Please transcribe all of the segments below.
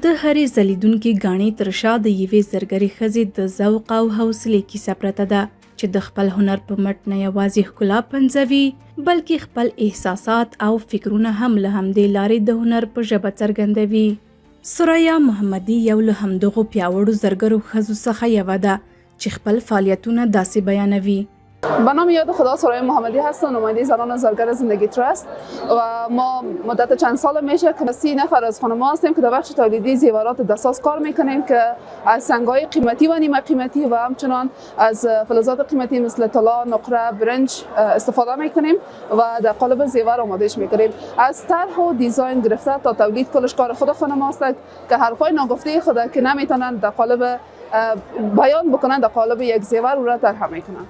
د هرې ځلیدونکې ګاڼې تر شا د یوې زرګرې ښځې د ذوق او حوصلې کیسه پرته ده چې د خپل هنر په مټ نه یوازې ښکلا پنځوي بلکې خپل احساسات او فکرونه هم له همدې لارې د هنر په ژبه څرګندوي. ثریا محمدي یو له همدغو پیاوړو زرګرو ښځو څخه یوه ده چې خپل فعالیتونه داسې بیانوي. به نام یاد خدا ثریا محمدی هستم، نماینده زنان زرگر زندگی ترست و ما مدت چند سال میشه که 30 نفر از خانم هستیم که در بخش تولیدی زیورات دستساز کار میکنیم که از سنگ‌های قیمتی و نیمه قیمتی و همچنان از فلزات قیمتی مثل طلا، نقره، برنج استفاده میکنیم و در قالب زیور آمادهش میکنیم. از طرح و دیزاین گرفته تا تولید کلش کار خود خانم هست که حرفای ناگفته خود که نمیتونن در قالب بیان بکنن در قالب یک زیور او را طرح میکنن.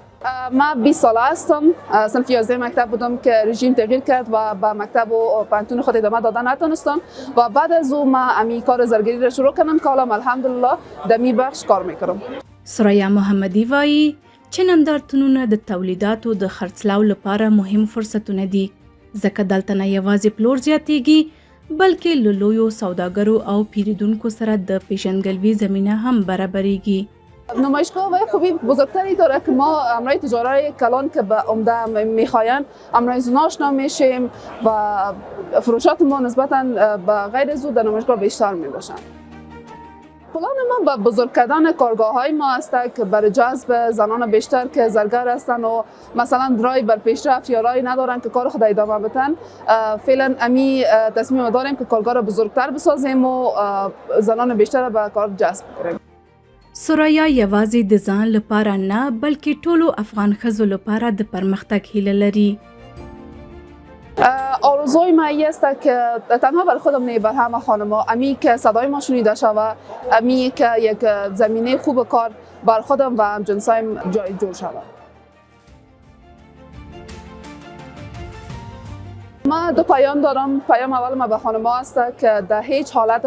من 20 ساله هستم، صنف 11 مکتب بودم که رژیم تغییر کرد و به مکتب و پانتون خود ادامه دادن نتونستم و بعد از او من امی کار زرگری را شروع کردم که الان الحمدلله در می بخش کار میکنم. ثریا محمدي وایي چې نندارتونونه د تولیداتو د خرڅلاو لپاره مهم فرصتونه دي ځکه دلته نه یوازې پلور زیاتیږي بلکې له لویو سوداګرو او پیرودونکو سره د پیژندګلوي زمینه هم برابریږي. نمایشگاه و خوبی بزرگتری داره که ما امرای تجاری کلان که به عمده میخواین امرای آشنا میشیم و فروشات ما نسبتا به غیر زود در نمایشگاه بیشتر میباشن. پلان ما به بزرگ کردن کارگاه های ما است که برای جذب زنان بیشتر که زرگر هستن و مثلا رای بر پیشرفت یا رای ندارن که کار خود ادامه بدن. فعلا امی تصمیم داریم که کارگاه را بزرگتر بسازیم و زنان بیشتر به کار جذب کنیم. ثریا یوازې د ځان لپاره نه بلکې ټولو افغان ښځو لپاره د پرمختګ هیله لري. آرزوی من است که تنها بر خودم نه بر همه خانم‌ها امی که صدای ما شنیده شود، امی که یک زمینه خوب کار بر خودم و همجنسایم جور شود. ما دو پیام دارم. پیام اول ما به خانم‌ها است که در هیچ حالت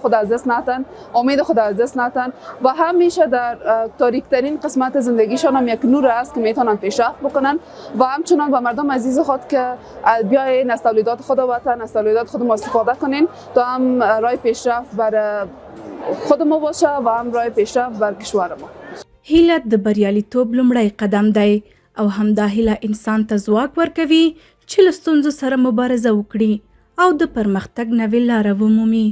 خود از دست ندن، امید خود از دست ندن و همیشه در تاریک‌ترین قسمت زندگیشان هم یک نور است که میتونن پیشرفت بکنن و همچنان به مردم عزیز خود که بیاین از تولیدات خود وطن، از تولیدات خود ما استفاده کنین تا هم راه پیشرفت بر خود ما باشه و هم راه پیشرفت بر کشور ما. هیله د بریالیتوب لومړی قدم دی او همدا هیله انسان ته ځواک ورکوي چې له ستونزو سره مبارزه وکړي او د پرمختګ نوې لاره ومومي.